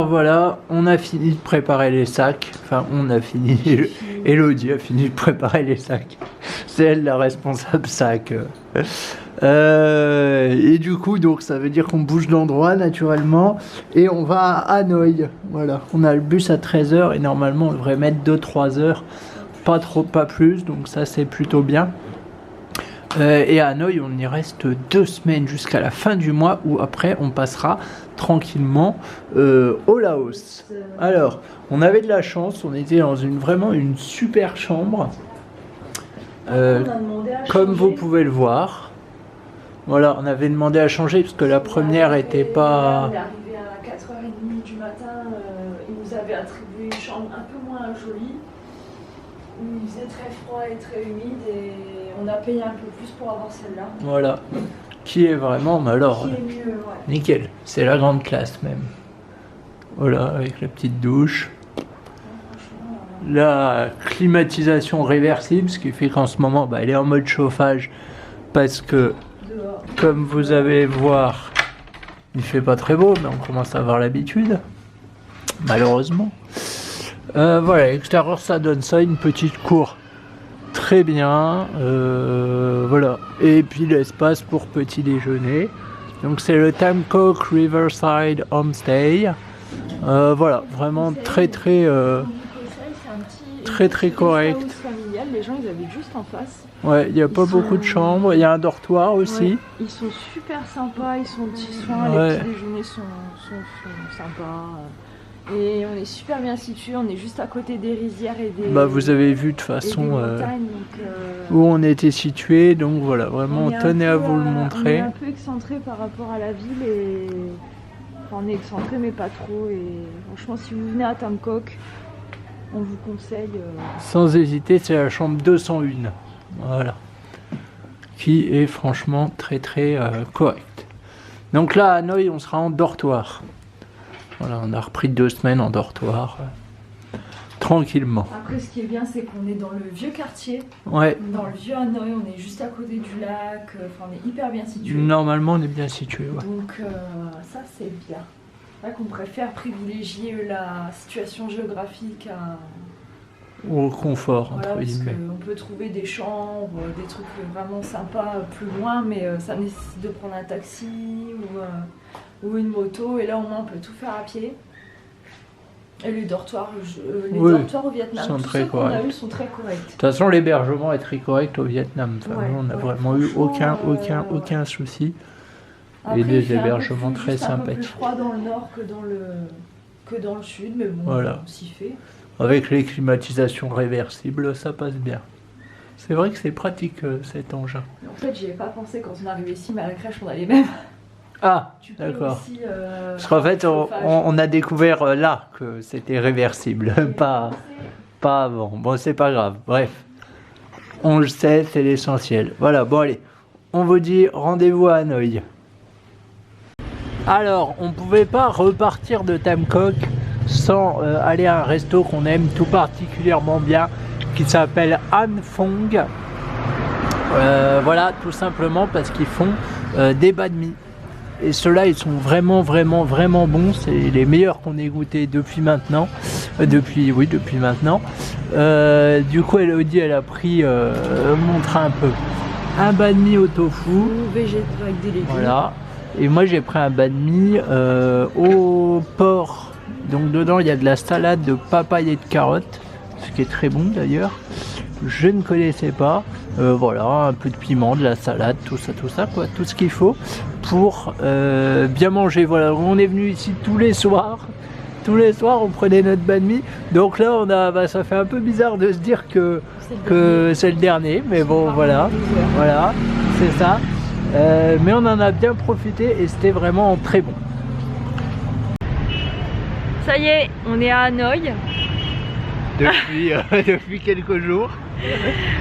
Voilà, on a fini de préparer les sacs. Enfin, on a fini. Elodie a fini de préparer les sacs. C'est elle la responsable sac. Et du coup, donc ça veut dire qu'on bouge d'endroit naturellement. Et on va à Hanoï. Voilà, on a le bus à 13h et normalement on devrait mettre 2-3 heures. Pas trop, pas plus. Donc ça, c'est plutôt bien. Et à Hanoï, on y reste 2 semaines jusqu'à la fin du mois où après on passera tranquillement au Laos. Alors, on avait de la chance, on était dans vraiment une super chambre. Comme vous pouvez le voir. Voilà, on avait demandé à changer parce que la première était pas... On est arrivé à 4h30 du matin, ils nous avaient attribué une chambre un peu moins jolie. Où il faisait très froid et très humide et on a payé un peu plus pour avoir celle-là. Voilà, qui est vraiment, mais alors, mieux, ouais. Nickel, c'est la grande classe même. Voilà, avec la petite douche. La climatisation réversible, ce qui fait qu'en ce moment, elle est en mode chauffage parce que, comme vous allez voir, il fait pas très beau, mais on commence à avoir l'habitude, malheureusement. Voilà, l'extérieur ça donne ça, une petite cour très bien, voilà, et puis l'espace pour petit déjeuner. Donc c'est le Tam Cook Riverside Homestay. Voilà, vraiment très correct. Familial, les gens ils habitent juste en face. Ouais, il n'y a pas beaucoup de chambres, il y a un dortoir aussi. Ouais, ils sont super sympas, ils sont aux petits soins, les petits déjeuners sont sympas. Et on est super bien situé, on est juste à côté des rizières et des... vous avez vu de toute façon montagnes, où on était situé, donc voilà, vraiment on tenait à vous le montrer. On est un peu excentré par rapport à la ville et... Enfin, on est excentré mais pas trop et franchement si vous venez à Tam Cook, on vous conseille... Sans hésiter, c'est la chambre 201, voilà, qui est franchement très correcte. Donc là à Hanoï, on sera en dortoir. Voilà, on a repris 2 semaines en dortoir, tranquillement. Après, ce qui est bien, c'est qu'on est dans le vieux quartier. Ouais. Dans le vieux Hanoï, on est juste à côté du lac. Enfin, on est hyper bien situé. Normalement, on est bien situé. Ouais. Donc, ça, c'est bien. C'est vrai qu'on préfère privilégier la situation géographique au confort, voilà, entre guillemets. On peut trouver des chambres, des trucs vraiment sympas plus loin, mais ça nécessite de prendre un taxi ou une moto, et là au moins on peut tout faire à pied. Et les dortoirs au Vietnam, tous ceux qu'on a eu sont très corrects. De toute façon, l'hébergement est très correct au Vietnam. Enfin, nous, on n'a vraiment eu aucun souci. Après, et des hébergements très sympathiques. Un peu plus froid dans le nord que dans le sud, mais bon, voilà. On s'y fait. Avec les climatisations réversibles, ça passe bien. C'est vrai que c'est pratique cet engin. En fait, j'y avais pas pensé quand on est arrivé ici, mais à la crèche, on a les mêmes. Ah, d'accord. Parce qu'en fait, on a découvert là que c'était réversible, pas avant. Bon, c'est pas grave. Bref, on le sait, c'est l'essentiel. Voilà, bon allez, on vous dit rendez-vous à Hanoï. Alors, on pouvait pas repartir de Tam Cook sans aller à un resto qu'on aime tout particulièrement bien, qui s'appelle An Phong. Voilà, tout simplement parce qu'ils font des banh mi. Et ceux-là, ils sont vraiment bons. C'est les meilleurs qu'on ait goûté depuis maintenant. Depuis maintenant. Du coup, Elodie, elle a pris, montre un peu, un banh mi au tofu. Végétal avec des légumes. Voilà. Et moi, j'ai pris un banh mi au porc. Donc dedans, il y a de la salade de papaye et de carottes, ce qui est très bon d'ailleurs. Je ne connaissais pas. Voilà, un peu de piment, de la salade, tout ça, quoi, tout ce qu'il faut pour bien manger. Voilà, on est venu ici tous les soirs. Tous les soirs, on prenait notre banh mi. Donc là, ça fait un peu bizarre de se dire que c'est le dernier, mais bon, voilà, c'est ça. Mais on en a bien profité et c'était vraiment très bon. Ça y est, on est à Hanoï. Depuis quelques jours.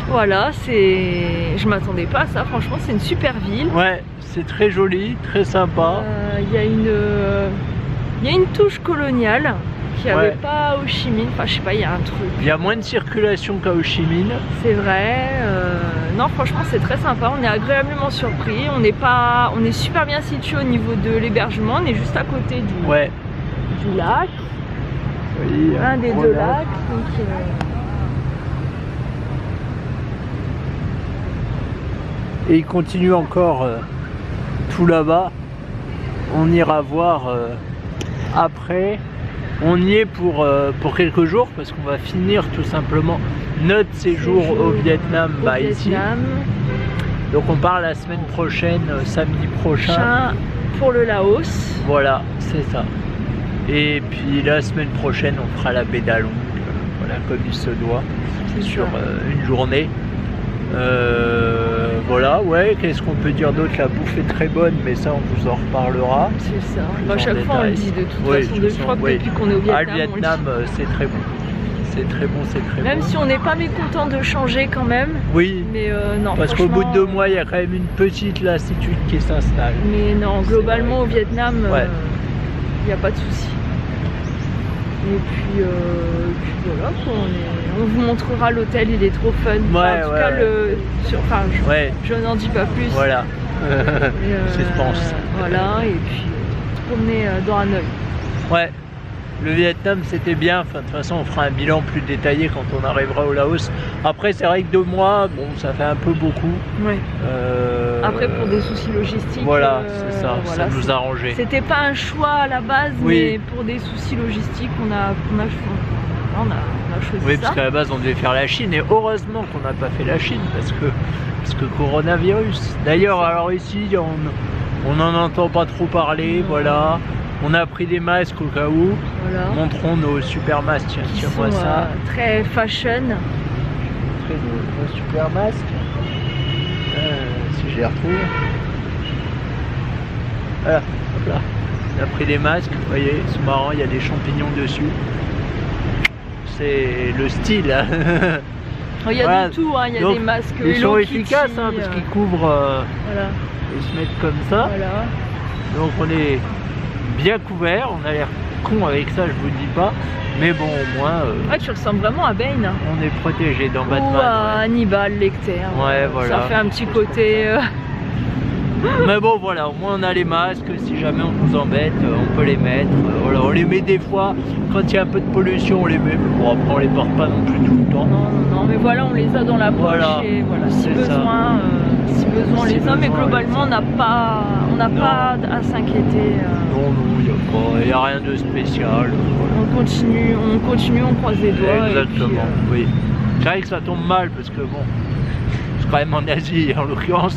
Voilà, je m'attendais pas à ça, franchement c'est une super ville. Ouais, c'est très joli, très sympa. Il y a une touche coloniale qu'il n'y avait pas à Ho Chi Minh, enfin je sais pas, il y a un truc. Il y a moins de circulation qu'à Ho Chi Minh. C'est vrai, non franchement c'est très sympa, on est agréablement surpris, on est super bien situé au niveau de l'hébergement, on est juste à côté du lac. Oui, Un des deux lacs. Donc, et il continue encore tout là-bas. On ira voir après. On y est pour quelques jours parce qu'on va finir tout simplement notre séjour au Vietnam ici. Donc on part la semaine prochaine, samedi prochain. Pour le Laos. Voilà, c'est ça. Et puis la semaine prochaine, on fera la baie d'Along, voilà, comme il se doit, sur une journée. Voilà, ouais, qu'est-ce qu'on peut dire d'autre? La bouffe est très bonne, mais ça, on vous en reparlera. C'est ça. À chaque fois, on le dit de toute façon. Je crois que depuis qu'on est au Vietnam, le Vietnam, c'est très bon. C'est très bon, c'est très bon. Même si on n'est pas mécontent de changer quand même. Oui. Mais non. Parce qu'au bout de 2 mois, il y a quand même une petite lassitude qui s'installe. Mais non, globalement au Vietnam, il n'y a pas de souci. Et puis voilà, quoi, on vous montrera l'hôtel, il est trop fun. Enfin, en tout cas, je n'en dis pas plus. Voilà. Suspense. Voilà, et puis promener dans Hanoï. Ouais. Le Vietnam c'était bien, enfin, de toute façon on fera un bilan plus détaillé quand on arrivera au Laos. Après c'est vrai que 2 mois, bon ça fait un peu beaucoup. Ouais. Après pour des soucis logistiques. Voilà, c'est ça, ça nous a arrangé. C'était pas un choix à la base, mais pour des soucis logistiques on a choisi ça. Oui, parce qu'à la base on devait faire la Chine et heureusement qu'on n'a pas fait la Chine parce que coronavirus. D'ailleurs alors ici on n'en entend pas trop parler, voilà. On a pris des masques au cas où. Voilà. Montrons nos super masques. Tiens, tiens-moi ça. Très fashion. Je vais montrer nos super masques. Si je les retrouve. Voilà, hop là. On a pris des masques. Vous voyez, c'est marrant, il y a des champignons dessus. C'est le style. Il y a du tout, hein. Il y a des masques. Ils sont efficaces parce qu'ils couvrent. Voilà. Ils se mettent comme ça. Voilà. Donc on est bien couvert, on a l'air con avec ça, je vous le dis pas, mais bon au moins tu ressembles vraiment à Bane. On est protégé dans Batman. Ou à Hannibal Lecter. Ouais, voilà. Ça fait un petit côté mais bon voilà, au moins on a les masques, si jamais on nous embête, on peut les mettre. Voilà, on les met des fois, quand il y a un peu de pollution on les met, mais bon après on les porte pas non plus tout le temps. Non, mais voilà, on les a dans la poche et voilà, si besoin on les a, mais globalement on n'a pas à s'inquiéter. Non, il n'y a rien de spécial. Voilà. On continue, on croise les doigts. Exactement, et puis, oui. C'est vrai que ça tombe mal parce que bon, c'est quand même en Asie, en l'occurrence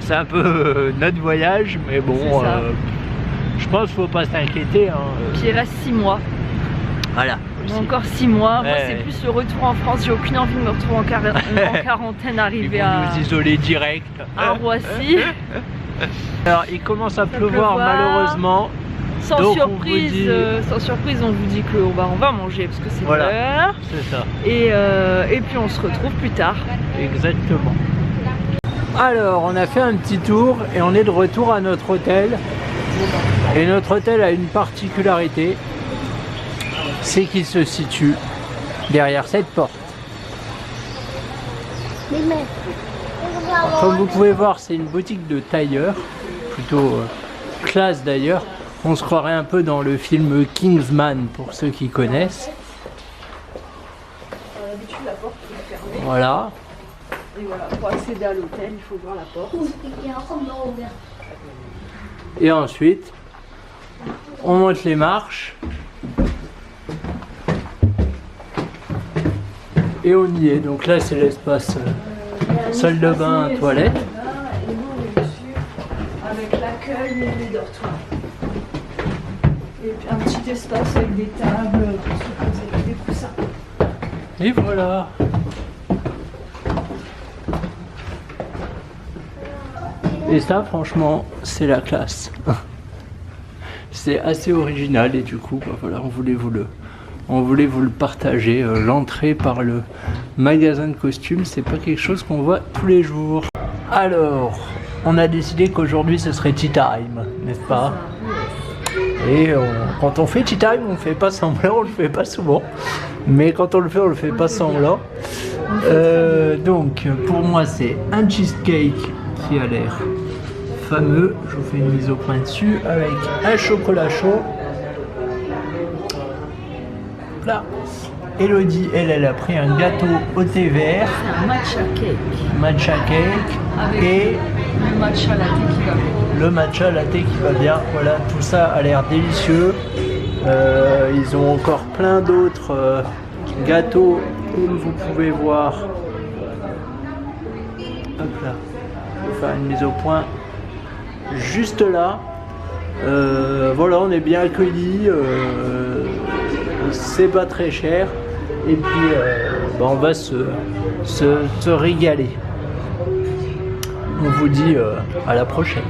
c'est un peu notre voyage, mais bon, je pense qu'il ne faut pas s'inquiéter. Puis il reste 6 mois. Voilà. Encore 6 mois, moi c'est plus le retour en France, j'ai aucune envie de me retrouver en quarantaine, arriver à nous isoler direct à Roissy. Alors il commence à pleuvoir malheureusement. Sans surprise, on vous dit qu'on va manger parce que c'est l'heure. C'est ça. Et puis on se retrouve plus tard. Exactement. Alors on a fait un petit tour et on est de retour à notre hôtel. Et notre hôtel a une particularité, c'est qu'il se situe derrière cette porte. Alors, comme vous pouvez voir, c'est une boutique de tailleur, plutôt classe d'ailleurs. On se croirait un peu dans le film Kingsman pour ceux qui connaissent. D'habitude la porte est fermée. Voilà. Et voilà, pour accéder à l'hôtel, il faut ouvrir la porte. Et ensuite, on monte les marches. Et on y est. Donc là, c'est l'espace salle de bain, toilette. Et nous, on est dessus avec l'accueil et les dortoirs. Et puis un petit espace avec des tables, pour se poser, des coussins. Et voilà. Et ça, franchement, c'est la classe. C'est assez original et du coup, bah voilà, on voulait vous le partager. L'entrée par le magasin de costumes, c'est pas quelque chose qu'on voit tous les jours. Alors, on a décidé qu'aujourd'hui ce serait tea time, n'est-ce pas? Et quand on fait tea time, on fait pas semblant, on le fait pas souvent. Mais quand on le fait pas semblant. Donc, pour moi, c'est un cheesecake qui a l'air fameux. Je vous fais une mise au point dessus avec un chocolat chaud. hop là. Elodie, elle a pris un gâteau au thé vert, C'est un matcha cake. matcha cake Avec et le matcha latte qui va bien. le matcha latte qui va bien. Voilà, tout ça a l'air délicieux. Ils ont encore plein d'autres gâteaux comme vous pouvez voir. Hop là, je vais faire une mise au point juste là. Voilà, on est bien accueillis. C'est pas très cher. Et puis on va se régaler. On vous dit à la prochaine.